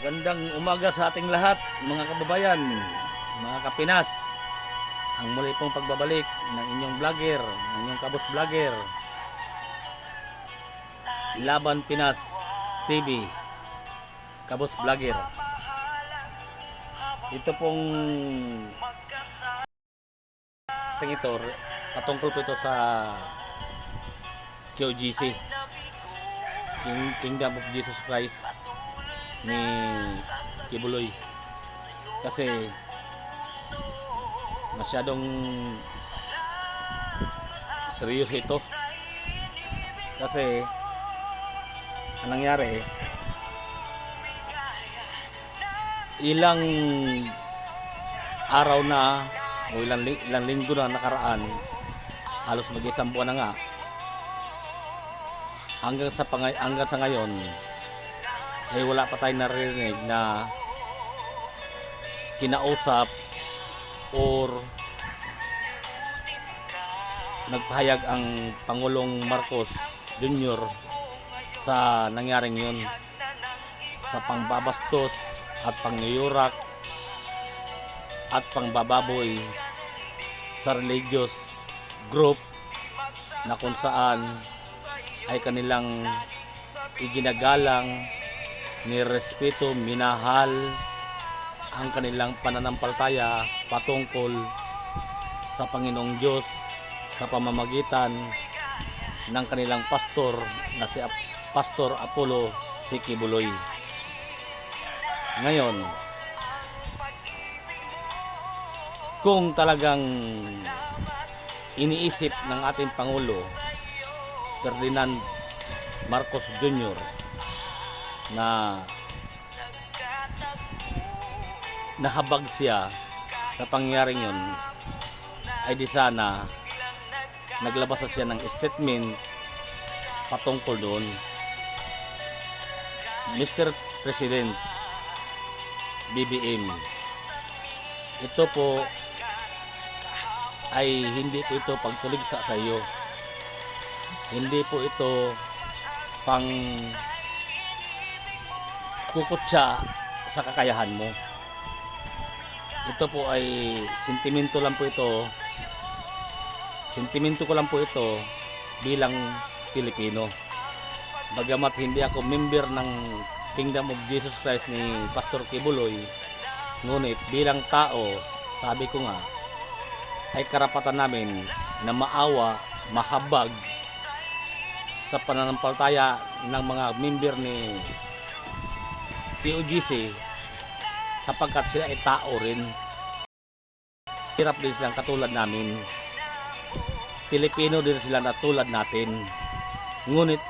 Magandang umaga sa ating lahat, mga kababayan, mga kapinas. Ang muli pong pagbabalik ng inyong vlogger, ng inyong kabos vlogger, Laban Pinas TV, kabos vlogger. Ito pong ito, patungkol po ito sa QGC, Kingdom of Jesus Christ ni Kibuloy, kasi masyadong seryoso ito. Kasi ang nangyari, ilang araw na o ilang linggo na nakaraan, halos mag-isang buwan na nga, hanggang sa ngayon ay wala pa tayong narinig na kinausap or nagpahayag ang Pangulong Marcos Jr. sa nangyaring yun, sa pangbabastos at pangyuyurak at pangbababoy sa religious group na kung saan ay kanilang iginagalang, nirespeto, minahal ang kanilang pananampalataya patungkol sa Panginoong Diyos sa pamamagitan ng kanilang pastor na si Pastor Apollo C. Kibuloy. Ngayon, kung talagang iniisip ng ating Pangulo Ferdinand Marcos Jr. na nahabag siya sa pangyayaring yun, ay di sana naglabas siya ng statement patungkol doon. Mr. President BBM, ito po ay hindi po ito pagtuligsa sa iyo. Hindi po ito pang kukutsa sa kakayahan mo. Ito po ay sentimento lang po ito. Sentimento ko lang po ito bilang Pilipino. Bagamat hindi ako member ng Kingdom of Jesus Christ ni Pastor Kibuloy, ngunit bilang tao, sabi ko nga, ay karapatan namin na maawa, mahabag sa pananampalataya ng mga member ni POGC, sapagkat sila ay tao rin. Hirap din silang katulad namin. Pilipino din sila na tulad natin. Ngunit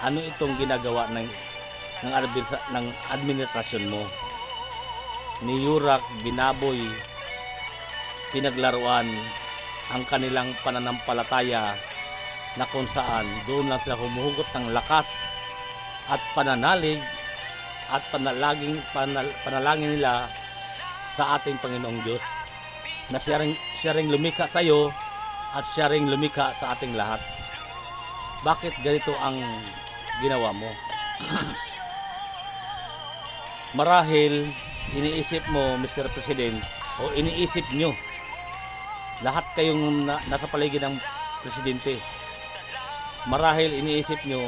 ano itong ginagawa ng administrasyon mo? Niyurak, binaboy, pinaglaruan ang kanilang pananampalataya na kung saan doon lang sila humuhugot ng lakas at pananalig at panalangin nila sa ating Panginoong Diyos, na siya ring lumikha sa iyo at siya ring lumikha sa ating lahat. Bakit ganito ang ginawa mo? Marahil iniisip mo, Mr. President, o iniisip nyo, lahat kayong nasa paligid ng presidente, marahil iniisip nyo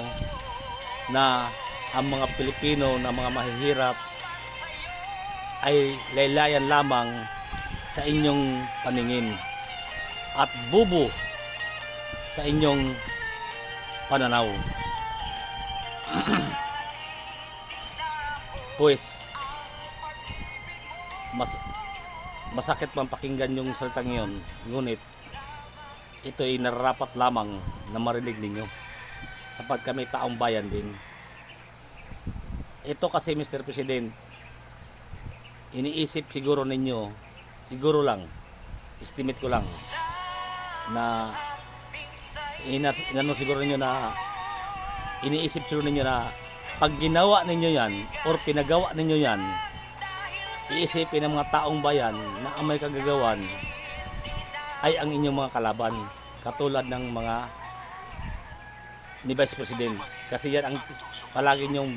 na ang mga Pilipino na mga mahihirap ay laylayan lamang sa inyong paningin at bubo sa inyong pananaw. Pues masakit pang pakinggan yung salitang iyon, ngunit ito ay nararapat lamang na marinig ninyo, sapagkat kami taong bayan din. Ito kasi, Mr. President, iniisip siguro ninyo, siguro lang, estimate ko lang, na inano siguro ninyo na iniisip siguro ninyo na pag ginawa ninyo yan or pinagawa ninyo yan, iisipin ng mga taong bayan na ang may kagagawan ay ang inyong mga kalaban, katulad ng mga ni Vice President, kasi yan ang palagi niyong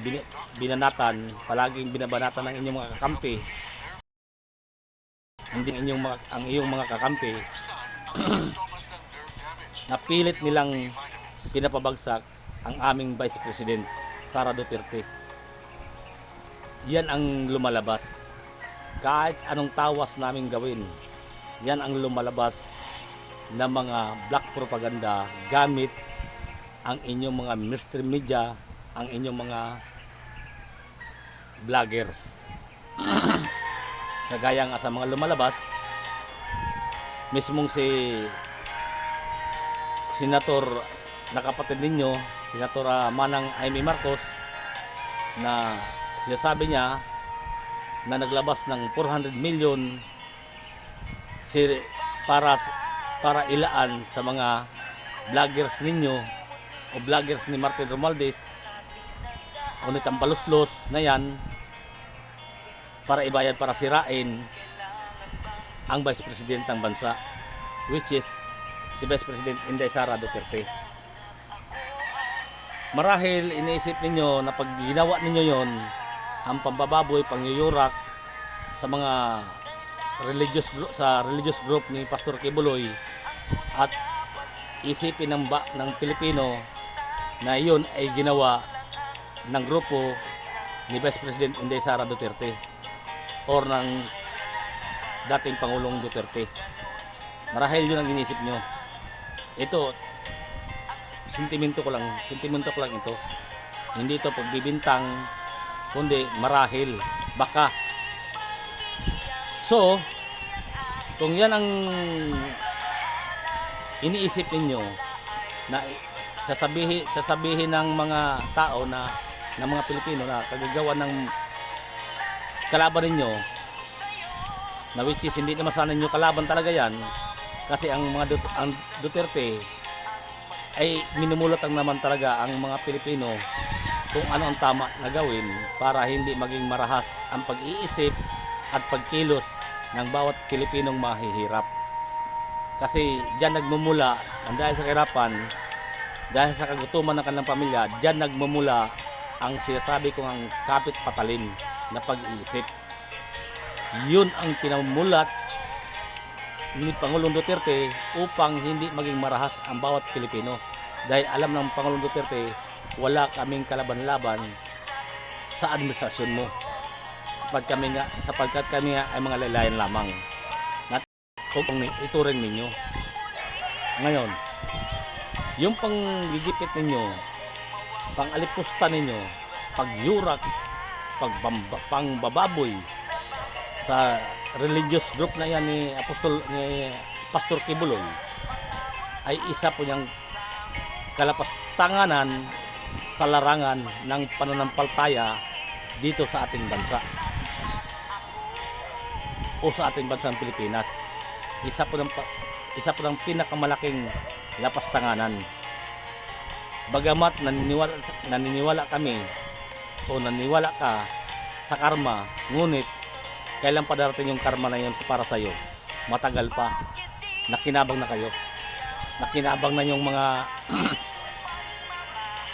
binanatan, palaging binabanatan ng inyong mga kakampi, hindi ang iyong mga kakampi, na pilit nilang pinapabagsak ang aming Vice President, Sara Duterte. Yan ang lumalabas. Kahit anong tawas namin gawin, yan ang lumalabas na mga black propaganda gamit ang inyong mga mainstream media, ang inyong mga vloggers. Kagaya nga sa mga lumalabas, mismong si Senator na kapatid ninyo, Senator Manang Amy Marcos, na sinasabi niya na naglabas ng 400 million para ilaan sa mga vloggers ninyo o vloggers ni Martin Romualdez o ni Tambaluslos na yan, para ibayad, para sirain ang Vice President ng bansa, which is si Vice President Inday Sara Duterte. Marahil iniisip ninyo na pag ginawa ninyo yon, ang pambababoy, pangyuyurak sa mga religious group ni Pastor Kibuloy, at isipin ng Pilipino na iyon ay ginawa ng grupo ni Vice President Inday Sara Duterte or ng dating Pangulong Duterte. Marahil yun ang inisip nyo. Ito, sentimento ko lang ito. Hindi ito pagbibintang, kundi marahil, baka. So, kung yan ang iniisip ninyo na sasabihin ng mga tao na ng mga Pilipino na kagagawa ng kalaban ninyo, na which is hindi naman sana ninyo kalaban talaga yan, kasi ang Duterte ay minumulotang naman talaga ang mga Pilipino kung ano ang tama na gawin para hindi maging marahas ang pag-iisip at pagkilos ng bawat Pilipinong mahihirap. Kasi diyan nagmumula, ang dahil sa kahirapan, dahil sa kagutuman ng kanilang pamilya, diyan nagmumula ang sinasabi kong ang kapit patalim na pag-iisip. Yun ang pinamumulat ni Pangulong Duterte upang hindi maging marahas ang bawat Pilipino. Dahil alam ng Pangulong Duterte, wala kaming kalaban-laban sa administrasyon mo. Sapagkat kami nga ay mga lalayan lamang. Kung ituring ninyo. Ngayon, yung panggigipit ninyo, pangalipusta ninyo, pagyurak, pangbababoy sa religious group na yan ni Pastor Kibuloy, ay isa po niyang kalapastanganan sa larangan ng pananampalataya dito sa ating bansa o sa ating bansang Pilipinas. Isa po ng pinakamalaking lapastanganan. Bagamat naniniwala kami o naniniwala ka sa karma, ngunit kailan pa darating yung karma na yun para sa iyo? Matagal pa. Nakinabang na kayo. Nakinabang na yung mga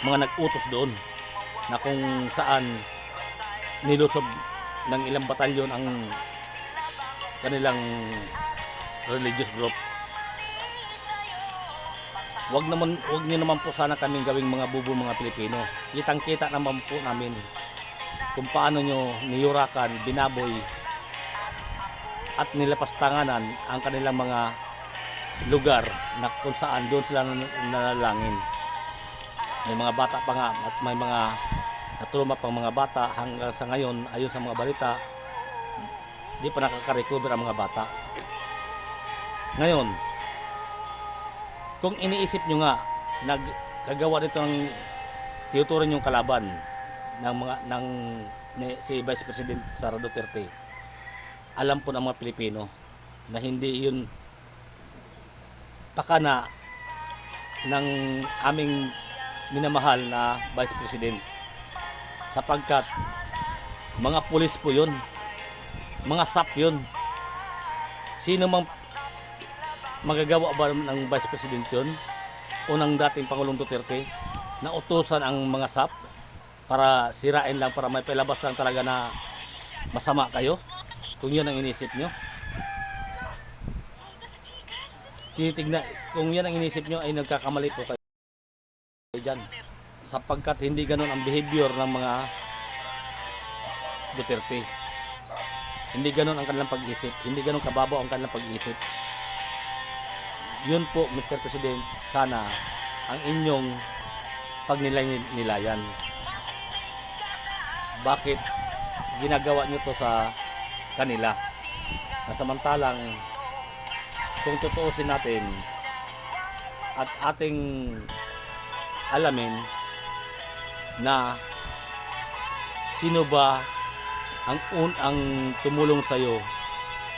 mga nag-utos doon na kung saan nilusob ng ilang batalyon ang kanilang religious group. Wag niyo naman po sana kaming gawing mga bubo mga Pilipino. Kitang-kita naman po namin kung paano nyo niyurakan, binaboy at nilapastanganan ang kanilang mga lugar na kung saan doon sila nanalangin. May mga bata pa nga at may mga natuluma pang mga bata hanggang sa ngayon, ayon sa mga balita, di pa nakaka-recover ang mga bata. Ngayon, kung iniisip nyo nga nagkagawa nito ng tinuturing yung kalaban si Vice President Sara Duterte, alam po ng mga Pilipino na hindi yun pakana ng aming minamahal na Vice President, sapagkat mga pulis po yun, mga SAP yun. Sino mang magagawa ba ng Vice President yun o ng dating Pangulong Duterte na utusan ang mga SAP para sirain lang, para may palabas lang talaga na masama kayo. Kung yun ang inisip nyo, tinitignan, kung yan ang inisip nyo ay nagkakamali po kayo dyan, sapagkat hindi ganun ang behavior ng mga Duterte. Hindi ganun ang kanilang pag-isip, hindi ganun kababaw ang kanilang pag-isip. Yun po, Mr. President, sana ang inyong pagnilay-nilayan. Bakit ginagawa nyo to sa kanila? Na samantalang kung tutuusin natin at ating alamin na sino ba ang tumulong sa iyo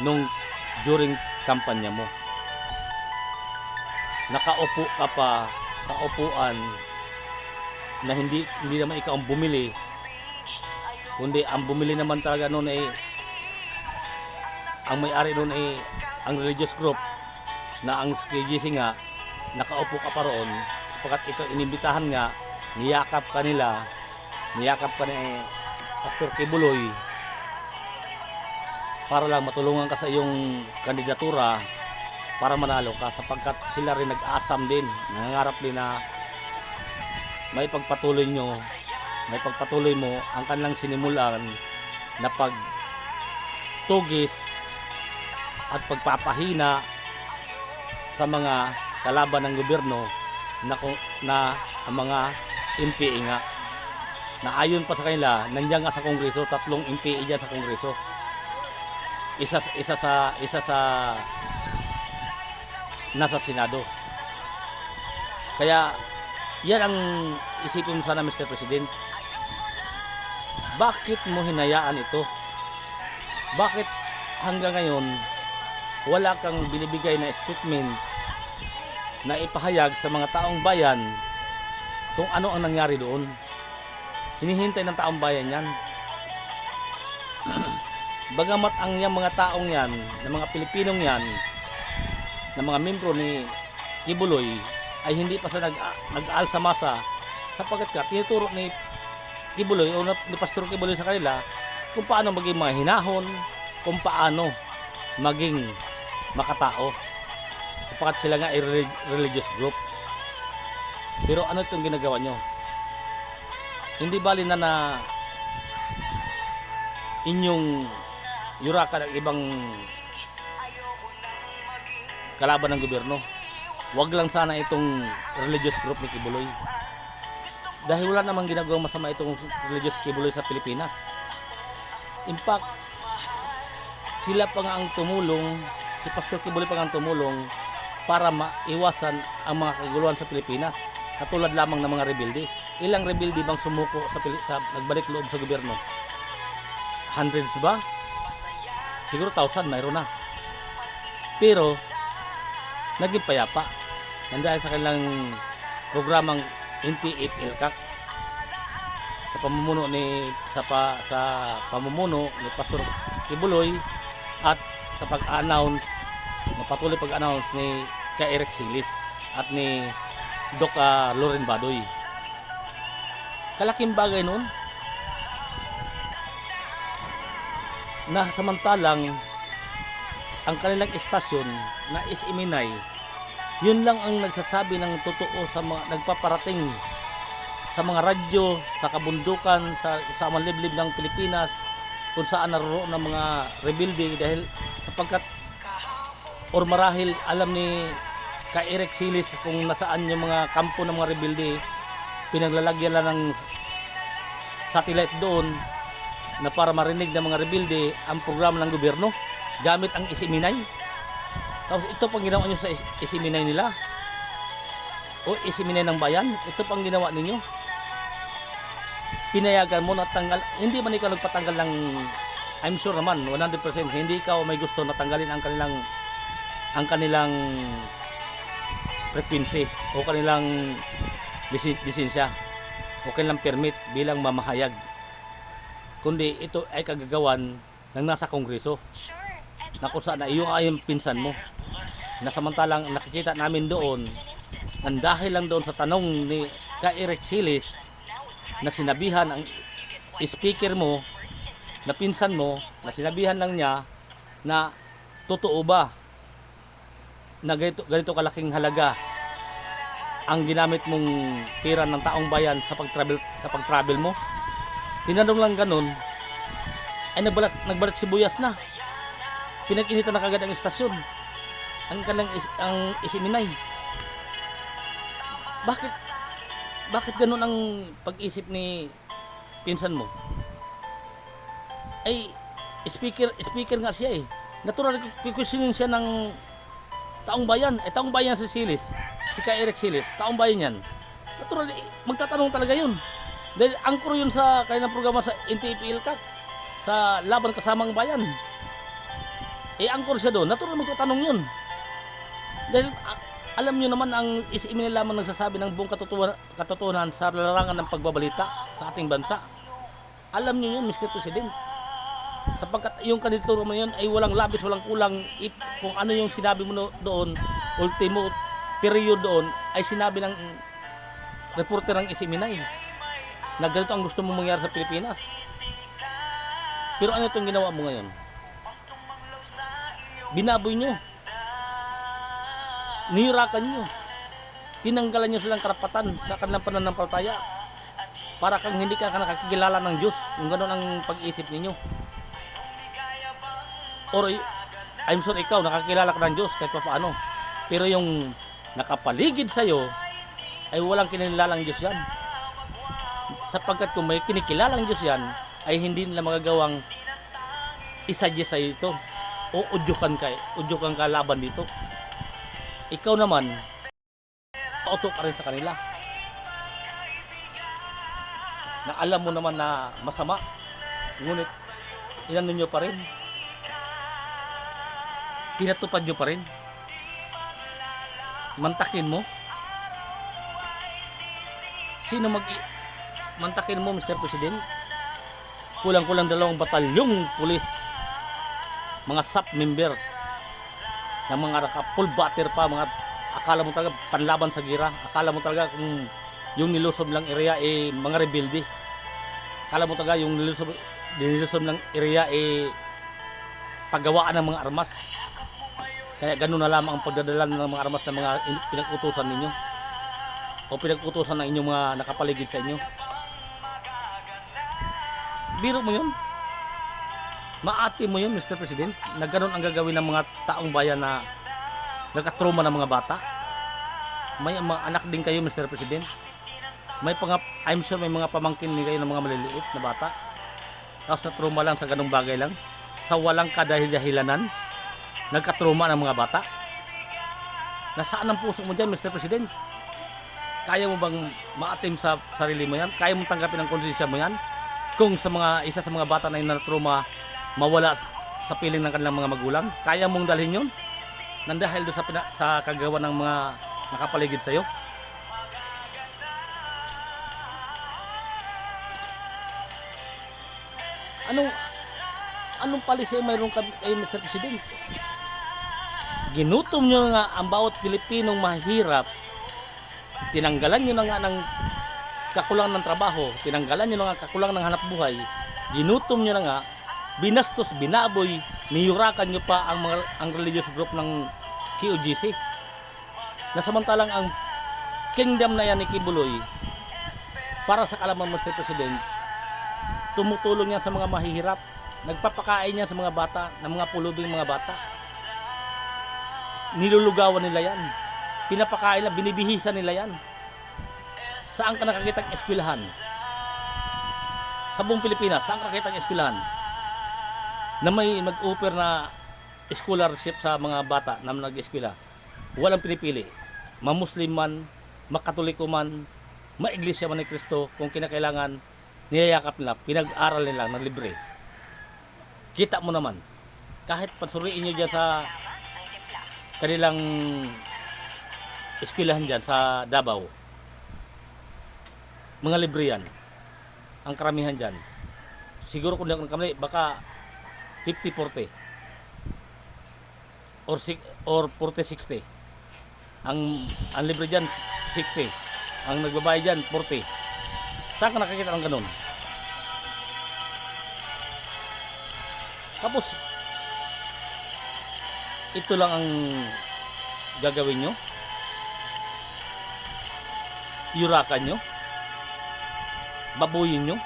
nung during kampanya mo. Nakaupo ka pa sa upuan na hindi naman ikaw ang bumili, kundi ang bumili naman talaga noon ay ang may-ari noon ay ang religious group na ang KGC nga. Nakaupo ka pa roon sapagkat ikaw inimbitahan nga, niyakap ka ni Pastor Kibuloy para lang matulungan ka sa iyong kandidatura para manalo ka, sapagkat sila rin nag-asam din, nangangarap din na may pagpatuloy mo ang kanilang sinimulan na pagtugis at pagpapahina sa mga kalaban ng gobyerno na ang mga NPA nga, na ayon pa sa kanila nandiyan nga sa Kongreso, 3 NPA diyan sa Kongreso, isa sa nasa Senado. Kaya yan ang isipin mo sana, Mr. President. Bakit mo hinayaan ito? Bakit hanggang ngayon wala kang binibigay na statement na ipahayag sa mga taong bayan kung ano ang nangyari doon? Hinihintay ng taong bayan yan. Bagamat ang yung mga taong yan, ng mga Pilipinong yan, ng mga membro ni Kibuloy, ay hindi pa sa nag-aal sa masa, sapagkat tinuturo ni Kibuloy o ni Pastor Kibuloy sa kanila kung paano maging mga hinahon, kung paano maging makatao, sapagkat sila nga ay religious group. Pero ano itong ginagawa nyo? Hindi bali na inyong yurakan ang ibang kalaban ng gobyerno. Wag lang sana itong religious group ni Kibuloy, dahil wala namang ginagawang masama itong religious Kibuloy sa Pilipinas. In fact, sila pa nga ang tumulong, si Pastor Kibuloy pa nga ang tumulong para maiwasan ang mga kaguluhan sa Pilipinas, katulad lamang ng mga rebelde. Ilang rebelde bang sumuko sa nagbalik loob sa gobyerno? Hundreds ba? Siguro 1,000 mayroon na. Pero naging payapa dahil sa kanilang programang NTF-ILCAC sa pamumuno ni Pastor Kibuloy at sa pag-announce, patuloy pag-announce ni Eric Silis at ni Doc Loren Badoy. Kalaking bagay noon na samantalang ang kanilang istasyon na SMNI, yun lang ang nagsasabi ng totoo sa mga nagpaparating sa mga radyo, sa kabundukan, sa mga liblib ng Pilipinas, kung saan naroon ng mga rebelde, dahil sapagkat or marahil alam ni Eric Silis kung nasaan yung mga kampo ng mga rebelde, pinaglalagyan lang ng satellite doon na para marinig ng mga rebelde ang programa ng gobyerno gamit ang isiminay. Tapos ito pang ginawa nyo sa isiminay nila o isiminay ng bayan, ito pang ginawa ninyo. Pinayagan mo na tanggal, hindi man ikaw nagpatanggal ng, I'm sure naman 100% hindi ikaw may gusto na tanggalin ang kanilang frequency o kanilang lisensya o kanilang permit bilang mamahayag, kundi ito ay kagagawan ng nasa Kongreso na kung saan na iyo ay yung pinsan mo, na samantalang nakikita namin doon nang dahil lang doon sa tanong ni Eric Silis na sinabihan ang speaker mo, na pinsan mo, na sinabihan lang niya na totoo ba na ganito kalaking halaga ang ginamit mong pera ng taong bayan sa pag-travel mo? Tinanong lang ganun, ay nagbalik sibuyas na. Pinag-initan na kagad ang istasyon. Ang isiminay. Bakit ganun ang pag-isip ni pinsan mo? Ay, speaker nga siya eh. Natural, kukwestiyonin siya ng taong bayan. Taong bayan si Silis. Si Ka Eric Silis. Taong bayan yan. Natural, magtatanong talaga yun. Dahil angkor yun sa kanilang programa sa NTP Ilkak. Sa Laban Kasamang Bayan. Angkor siya doon. Natural, magtatanong yun. Dahil alam nyo naman ang isimin lamang nagsasabi ng buong katotohanan sa larangan ng pagbabalita sa ating bansa. Alam nyo yun, Mr. President. Sapagkat yung kandidatura mo yun ay walang labis, walang kulang. Kung ano yung sinabi mo doon, ultimo period doon, ay sinabi ng reporter ng isiminay na ganito ang gusto mo mangyari sa Pilipinas. Pero ano itong ginawa mo ngayon? Binaboy nyo. Nihirakan nyo. Tinanggalan nyo silang karapatan sa kanilang pananampalataya. Para kang hindi ka nakakilala ng Diyos. Kung gano'n ang pag-iisip ninyo. Or I'm sure ikaw nakakilala ka ng Diyos kahit pa paano. Pero yung nakapaligid sa'yo ay walang kinilalang Diyos yan. Sapagkat kung may kinikilalang Diyos yan, ay hindi nila magagawang isadya sa'yo ito. O udyukan ka laban dito. Ikaw naman, pauto ka rin sa kanila. Na alam mo naman na masama, ngunit inano nyo pa rin. Pinatupad nyo pa rin. Mantakin mo. Sino mantakin mo, Mr. President? Kulang-kulang 2 batalyong pulis, mga SAP members, ng mga full batter pa, mga akala mo talaga panlaban sa gira. Akala mo talaga kung yung nilusob lang area mga rebelde. Akala mo talaga yung nilusob lang area paggawaan ng mga armas. Kaya ganun na lamang ang pagdadala ng mga armas sa mga pinag-utusan ninyo o pinag-utusan ng inyong mga nakapaligid sa inyo. Biro mo yun? Maati mo yun, Mr. President, na ganun ang gagawin ng mga taong bayan na nagkatruma ng mga bata. May mga anak din kayo, Mr. President. I'm sure may mga pamangkin din kayo ng mga maliliit na bata. Tapos natruma lang sa ganung bagay lang. Sa walang kadahilanan, nagkatruma ng mga bata. Nasaan ang puso mo dyan, Mr. President? Kaya mo bang maatim sa sarili mo yan? Kaya mo tanggapin ang konsensya mo yan? Kung isa sa mga bata na natruma, mawala sa piling ng kanilang mga magulang, kaya mong dalhin yun? Nandahil doon sa kagawa ng mga nakapaligid sa'yo? Anong policy mayroon kayo, Mr. President? Ginutom nyo nga ang bawat Pilipinong mahirap. Tinanggalan nyo na nga ng kakulangan ng trabaho. Tinanggalan nyo na nga kakulangan ng hanap buhay. Ginutom nyo na nga, binastos, binaboy, niyurakan nyo pa ang religious group ng QGC. Na samantalang ang kingdom na yan ni Kibuloy, para sa kalaman mo, Mr. President, tumutulong yan sa mga mahihirap. Nagpapakain yan sa mga bata, ng mga pulubing mga bata. Nilulugawan nila yan. Pinapakain nila, binibihisan nila yan. Saan ka nakakitang eskwelahan? Sa buong Pilipinas, saan ka nakakitang eskwelahan na may mag-offer na scholarship sa mga bata na nag-eskwela? Walang pinipili. Ma-Muslim man, makatoliko man, ma-Iglesia man ni Kristo, kung kinakailangan, niyayakap nila, pinag-aral nila na libre. Kita mo naman, kahit pansuriin nyo dyan sa kanilang eskwelahan dyan sa Davao, mga libre yan. Ang karamihan dyan. Siguro kung kami, baka 50-40 or 40-60. Ang libre dyan 60. Ang nagbabayad dyan 40. Saan ka nakakita ng ganun? Tapos, ito lang ang gagawin nyo? Yurakan nyo? Babuyin nyo?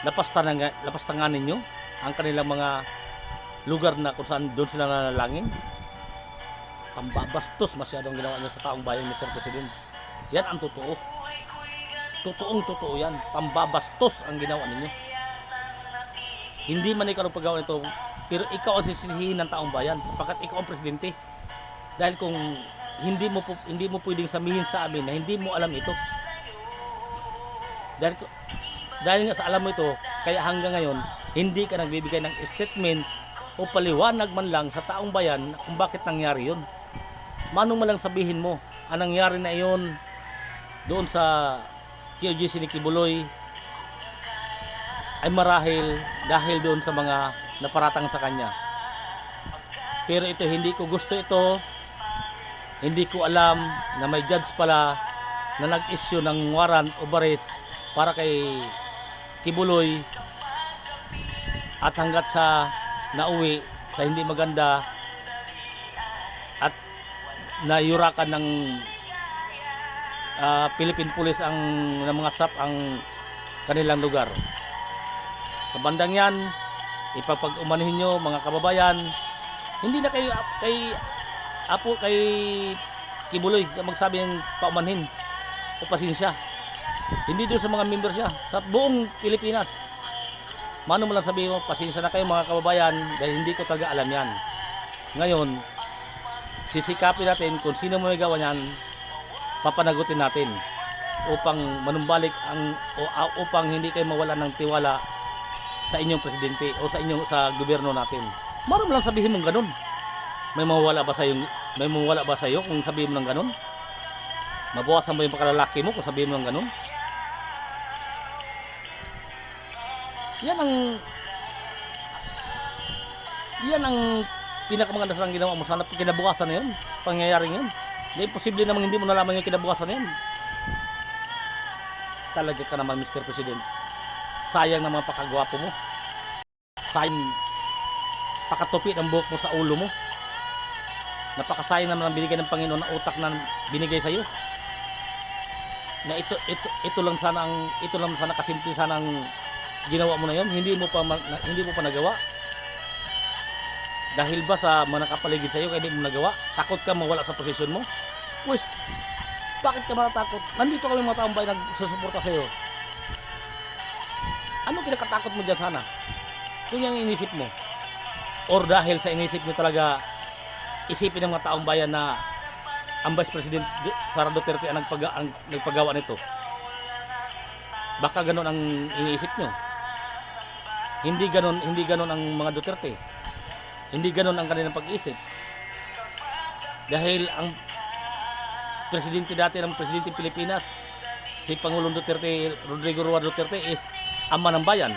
Lapastanganin nyo ang kanilang mga lugar na kung saan doon sila nanalangin? Pambabastos masyadong ginawa nyo sa taong bayan, Mr. President. Yan ang totoo. Totoong totoo yan. Pambabastos ang ginawa ninyo. Hindi man ikaw ang paggawa nito, pero ikaw ang sisisihin ng taong bayan sapagkat ikaw ang presidente. Dahil kung hindi mo pwedeng sabihin sa amin na hindi mo alam ito. Dahil nga sa alam mo ito, kaya hanggang ngayon hindi ka nagbibigay ng statement o paliwanag man lang sa taong bayan kung bakit nangyari yun. Manong man lang sabihin mo, ang nangyari na iyon doon sa QGC ni Kibuloy ay marahil dahil doon sa mga naparatang sa kanya. Pero ito, hindi ko gusto ito. Hindi ko alam na may judge pala na nag-issue ng warrant o arrest para kay Kibuloy, at hanggat sa nauwi sa hindi maganda at nayurakan ng Philippine Police ang ng mga SAP ang kanilang lugar. Sa bandang yan, ipapag-umanuhin nyo mga kababayan, hindi na kayo kay Kibuloy magsabi ng paumanhin o pasensya. Hindi doon sa mga member siya, sa buong Pilipinas. Mano mo lang sabihin mo, pasensya na kayo mga kababayan dahil hindi ko talaga alam yan. Ngayon, sisikapin natin kung sino may gawa niyan, papanagutin natin upang manumbalik upang hindi kayo mawalan ng tiwala sa inyong presidente o sa gobyerno natin. Mano mo lang sabihin mong ganun. May mawawala ba sa iyo kung sabihin mo ng ganun? Mabawasan ba yung pagkalalaki mo kung sabihin mo ng ganun? Yan ang pinakamaganda sa ginawa mo. Sana kinabukasan na yun, pangyayaring yun. Hindi imposible namang hindi mo nalaman yung kinabukasan na yun. Talaga ka naman, Mr. President. Sayang naman pakagwapo mo. Sayang pakatupi ng buhok mo sa ulo mo. Napakasayang naman ang binigay ng Panginoon na utak na binigay sa iyo. Na ito lang sana kasimple sana ang ginawa mo na 'yon, hindi mo pa nagawa. Dahil ba sa mga nakapaligid sa iyo kaya hindi mo nagawa? Takot ka mawala sa posisyon mo? Pues, bakit ka matatakot? Nandito kami mga taong bayan nagsusuporta sa iyo. Ano kinakatakot mo diyan sana? Kung yung inisip mo, or dahil sa inisip mo talaga isipin ng mga taong bayan na ang Vice President Sara Duterte ang nagpagawa nito. Baka ganun ang iniisip nyo. Hindi ganun ang mga Duterte. Hindi ganun ang kanilang pag-isip. Dahil ang presidente dati ng presidente Pilipinas, si Pangulong Duterte, Rodrigo Roa Duterte, is ama ng bayan.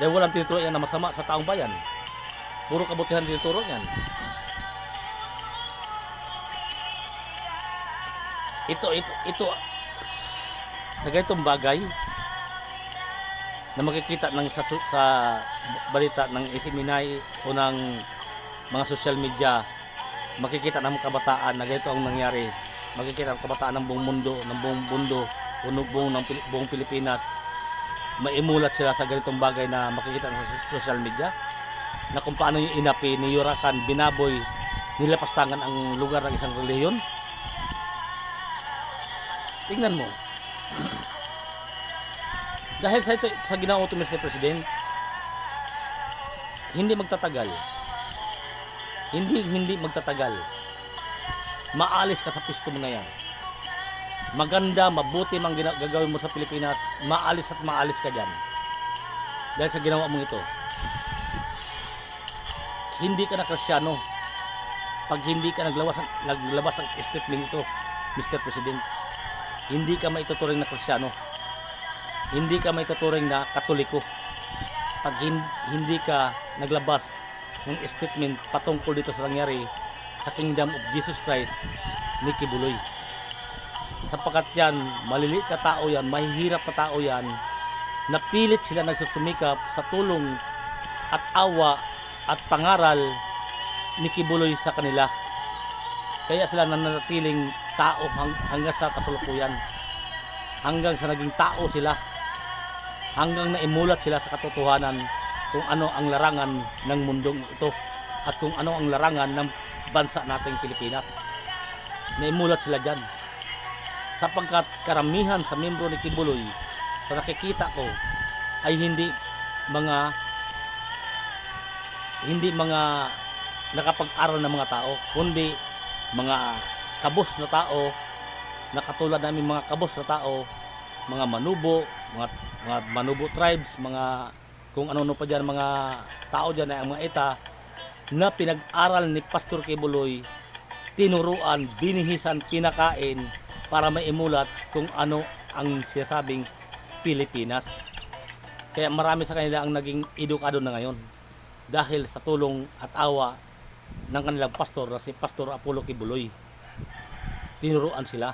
Dahil walang tinuturo yan na masama sa taong bayan. Puro kabutihan tinuturo niyan. Ito sa ganitong bagay na makikita ng sa balita ng isiminay o ng mga social media, makikita ng kabataan na ganito ang nangyari. Makikita ng kabataan ng buong mundo, buong Pilipinas, maimulat sila sa ganitong bagay na makikita sa social media na kung paano yung inapi, niyurakan, binaboy, nilapastangan ang lugar ng isang relihiyon. Tingnan mo. Dahil sa ginawa ito, Mr. President, hindi magtatagal. Hindi magtatagal. Maalis ka sa pisto mo na yan. Maganda, mabuti mang gagawin mo sa Pilipinas, maalis ka dyan. Dahil sa ginawa mo ito. Hindi ka na Kristiyano pag hindi ka naglabas ang statement ito, Mr. President. Hindi ka maituturing na Kristiyano. Hindi ka maituturing na Katoliko pag hindi ka naglabas ng statement patungkol dito sa nangyari sa Kingdom of Jesus Christ ni Kibuloy. sapagkat yan, maliliit na tao yan, mahihirap na tao yan, napilit sila nagsusumikap sa tulong at awa at pangaral ni Kibuloy sa kanila. Kaya sila nananatiling tao hanggang sa kasalukuyan, hanggang sa naging tao sila, hanggang naimulat sila sa katotohanan kung ano ang larangan ng mundong ito at kung ano ang larangan ng bansa nating Pilipinas. Naimulat sila dyan sapagkat karamihan sa membro ni Kibuloy sa nakikita ko ay hindi mga nakapag-aral na mga tao, kundi mga kabos na tao, na katulad namin mga kabos na tao, mga manubo, mga manubo tribes, mga kung ano pa dyan, mga tao dyan na mga eta na pinag-aral ni Pastor Kibuloy, tinuruan, binihisan, pinakain para maimulat kung ano ang sinasabing Pilipinas. Kaya marami sa kanila ang naging edukado na ngayon dahil sa tulong at awa ng kanilang pastor na si Pastor Apollo Kibuloy. Tinuruan sila,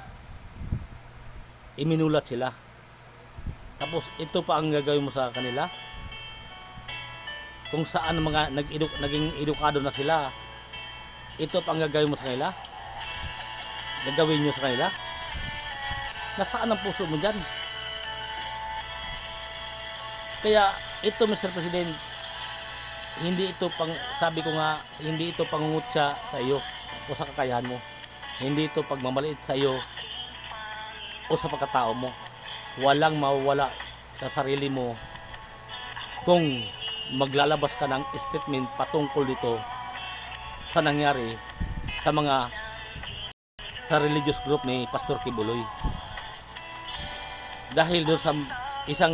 iminulat sila. Tapos ito pa ang gagawin mo sa kanila, kung saan mga naging edukado na sila, ito pa ang gagawin mo sa kanila, gagawin nyo sa kanila. Nasaan ang puso mo dyan? Kaya ito, Mr. President, hindi ito sabi ko nga, hindi ito pangungutya sa iyo o sa kakayahan mo. Hindi ito pagmamaliit sa iyo o sa pagkatao mo. Walang mawawala sa sarili mo kung maglalabas ka ng statement patungkol dito sa nangyari sa religious group ni Pastor Kibuloy. Dahil doon sa isang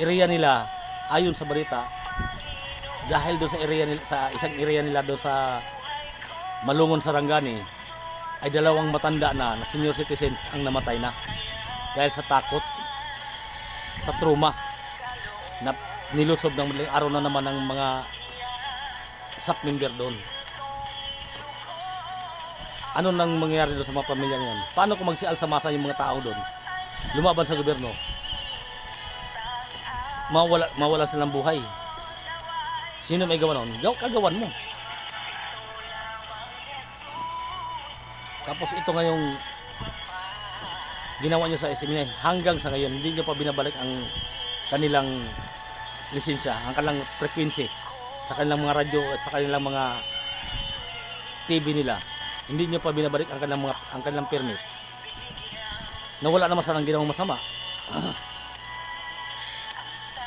area nila, ayon sa balita, dahil doon sa isang area nila doon sa Malungon, Sarangani, ay dalawang matanda na senior citizens ang namatay na dahil sa takot, sa trauma na nilusob ng madaling araw na naman ng mga SAP member doon. Ano nang mangyayari doon sa mga pamilya ngayon? Paano kung magsialsamasa yung mga tao doon? Lumaban sa gobyerno? Mawala silang buhay. Sino may gawa noon? Kagawan mo. Tapos ito ngayong ginawa nyo sa SMNI, hanggang sa ngayon hindi nyo pa binabalik ang kanilang lisensya, ang kanilang frequency sa kanilang mga radyo, sa kanilang mga TV nila. Hindi nyo pa binabalik ang kanilang permit. Nawala naman sa nang ginawang masama.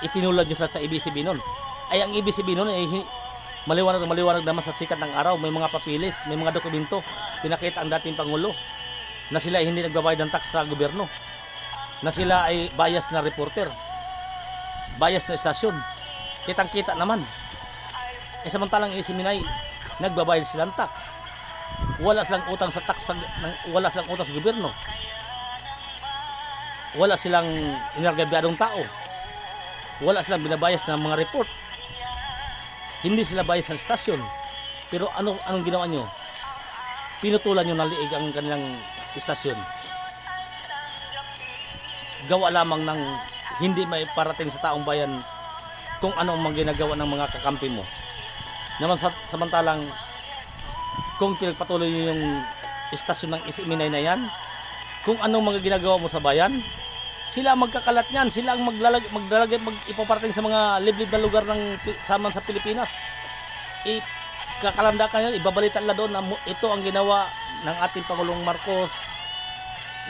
Itinulad nyo sa ABCB noon. Ay ang ABCB noon ay maliwanag naman sa sikat ng araw. May mga papilis, may mga dokumento. Pinakita ang dating Pangulo na sila ay hindi nagbabayad ng tax sa gobyerno, na sila ay bias na reporter, bias na estasyon. Kitang-kita naman. Samantalang SMNI, nagbabayad silang tax. Wala silang utang sa tax, wala silang utang sa gobyerno. Wala silang inargabyadong tao. Wala silang binabayas ng mga report. Hindi sila bayas ng estasyon. Pero anong ginawa nyo? Pinutulan nyo ng liig ang kanilang estasyon. Gawa lamang ng hindi may parating sa taong bayan kung ano ang mga ginagawa ng mga kakampi mo. Naman samantalang kung pinagpatuloy nyo yung estasyon ng SMNI na yan, kung anong mga ginagawa mo sa bayan, sila ang magkakalat niyan, sila ang ipaparating sa mga liblib na lugar ng saman sa Pilipinas. Kakalandakan yan, ibabalita nila doon na ito ang ginawa ng ating Pangulong Marcos.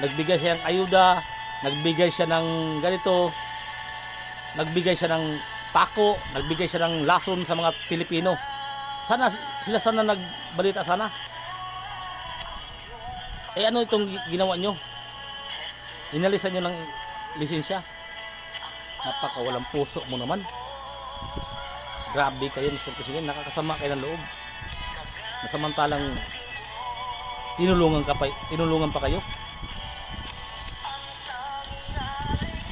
Nagbigay siya ng ayuda, nagbigay siya ng ganito, nagbigay siya ng pako, nagbigay siya ng lason sa mga Pilipino. Sana nagbalita sana. Ano itong ginawa nyo? Inalisan nyo ng lisensya. Napakawalang puso mo naman. Grabe kayo, Mr. President, nakakasama kayo ng loob. Nasamantalang tinulungan pa kayo.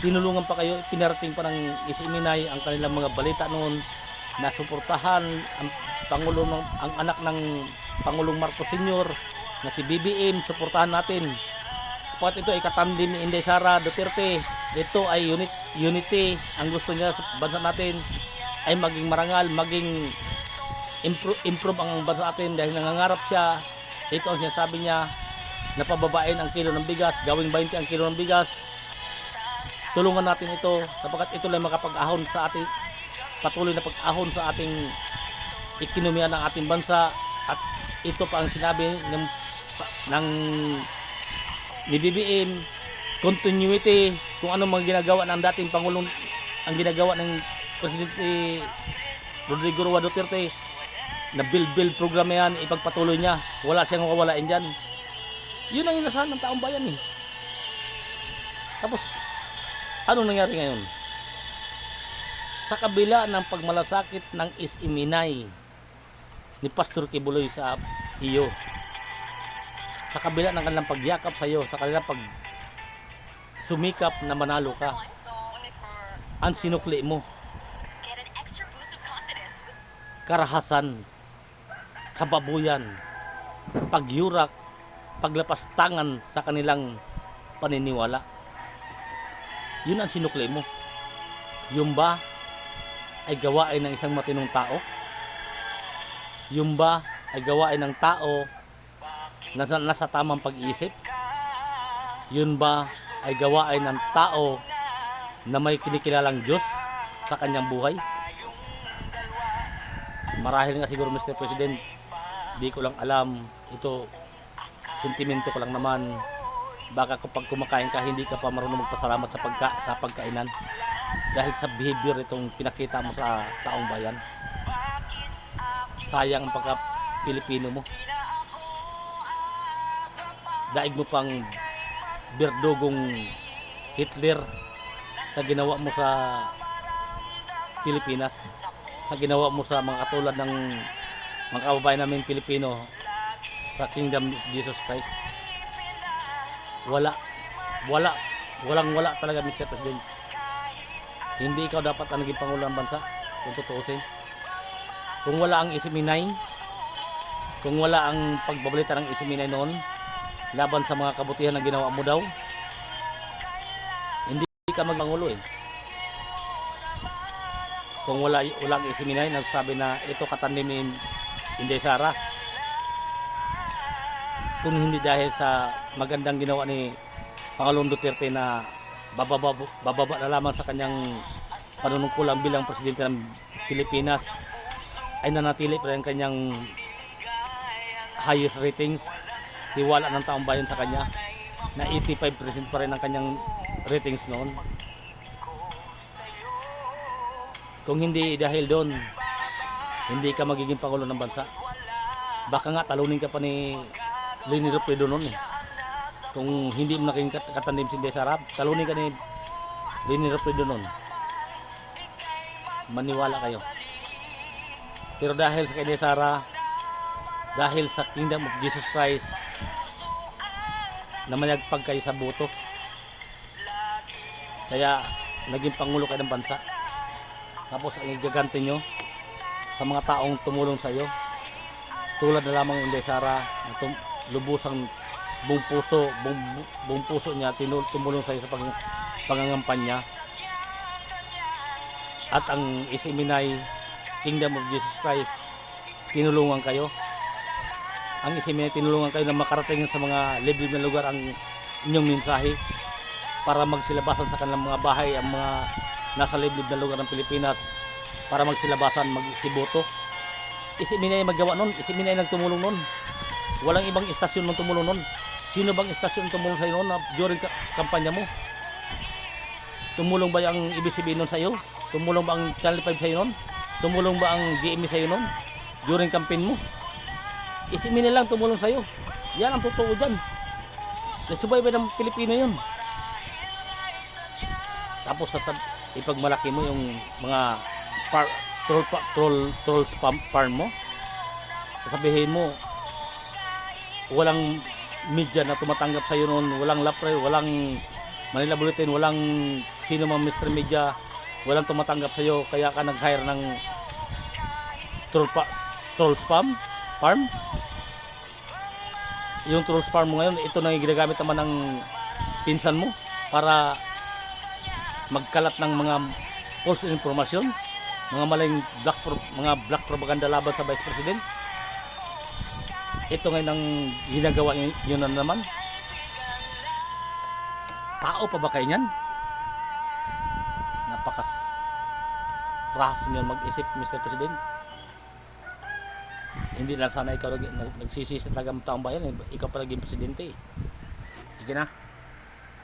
Tinulungan pa kayo, pinarating pa ng SMNI ang kanilang mga balita noon na suportahan ang anak ng Pangulong Marcos Sr. na si BBM, suportahan natin. Sapat ito ay katandim ni Inday Sara Duterte. Ito ay unity. Ang gusto niya sa bansa natin ay maging marangal, maging improve ang bansa natin dahil nangangarap siya. Ito ang sinasabi niya na pababain ang kilo ng bigas, gawing 20 ang kilo ng bigas. Tulungan natin ito sapagkat ito lang makapag-ahon sa ating patuloy na pag-ahon sa ating ekonomiya ng ating bansa. At ito pa ang sinabi ng ni BBM, continuity kung ano mga ginagawa ng dating Pangulong, ang ginagawa ng Presidente Rodrigo Roa Duterte na bill program na yan, ipagpatuloy niya. Wala siyang mawawalain dyan. Yun ang inasahan ng taong bayan eh. Tapos anong nangyari ngayon? Sa kabila ng pagmalasakit ng isiminay ni Pastor Kibuloy sa iyo, sa kabila ng kanilang pagyakap sa iyo, sa kanilang pag sumikap na manalo ka, ang sinukli mo, karahasan, kababuyan, pagyurak, paglapastangan sa kanilang paniniwala. Yun ang sinukli mo. Yung ba ay gawain ng isang matinong tao? Yung ba ay gawain ng tao na nasa tamang pag-iisip? Yun ba ay gawain ng tao na may kinikilalang Diyos sa kanyang buhay? Marahil nga siguro, Mr. President, di ko lang alam. Ito, sentimento ko lang naman. Baka kapag kumakain ka, hindi ka pa marunong magpasalamat sa pagkainan dahil sa behavior itong pinakita mo sa taong bayan. Sayang ang pagka-Pilipino mo. Daig mo pang berdugong Hitler sa ginawa mo sa Pilipinas, sa ginawa mo sa mga katulad ng mga kababayan namin Pilipino sa Kingdom of Jesus Christ. Wala talaga, Mr. President. Hindi ikaw dapat ang naging Pangulo ng bansa kung tutuusin. Kung wala ang isiminay, kung wala ang pagbabalita ng isiminay noon laban sa mga kabutihan na ginawa mo daw, hindi ka magpangulo eh. Kung walang isiminay, nagsabi na ito katandim ni Inday Sara, kung hindi dahil sa magandang ginawa ni Pangulong Duterte na bababa na lamang sa kanyang panunungkulan bilang presidente ng Pilipinas, ay nanatili pa rin kanyang highest ratings, tiwala ng taong bayan sa kanya, na 85% pa rin ang kanyang ratings noon. Kung hindi dahil doon, hindi ka magiging Pangulo ng bansa. Baka nga talunin ka pa ni Leni Robredo noon eh. Kung hindi mo naging katandim si Inday Sara, talunin ka ni Leni Robredo noon. Maniwala kayo. Pero dahil sa Inday Sara, dahil sa Kingdom of Jesus Christ, na mayagpag kayo sa boto, kaya naging Pangulo kayo ng bansa. Tapos ang igaganti nyo sa mga taong tumulong sa iyo, tulad na lamang Inday Sara na lubusang buong puso niya tumulong sa iyo sa pangangampanya. At ang isiminay Kingdom of Jesus Christ, tinulungan kayo. Ang isiminay, tinulungan kayo na makarating sa mga liblib na lugar ang inyong mensahe para magsilabasan sa kanilang mga bahay ang mga nasa liblib na lugar ng Pilipinas, para magsilabasan, magsiboto. Isiminay magawa nun, isiminay nagtumulong nun. Walang ibang istasyon nung tumulong nun. Sino bang istasyon tumulong sa iyo noon during kampanya mo? Tumulong ba ang ABS-CBN nun sa iyo? Tumulong ba ang Channel 5 sa iyo noon? Tumulong ba ang GMA sa iyo noon during campaign mo? Isiminay lang tumulong sa iyo. Yan ang totoo dyan. Nasubaybay ng Pilipino yun. Tapos ipagmalaki mo yung mga troll spam farm mo. Sasabihin mo walang media na tumatanggap sa iyo noon, walang Lapre, walang Manila Bulletin, walang sino mang Mr. Media, walang tumatanggap sa iyo, kaya ka nag-hire ng troll spam farm. Yung troll farm mo ngayon, ito na ginagamit naman ng pinsan mo para magkalat ng mga false information, mga maling mga black propaganda laban sa Vice President. Ito ngayon ang ginagawa niyo na naman. Tao pa ba kayo niyan? Napakas rahas niyo mag-isip, Mr. President. Hindi lang sana ikaw nagsisisi talaga ng taong bayan, ikaw pa naging presidente. Sige na.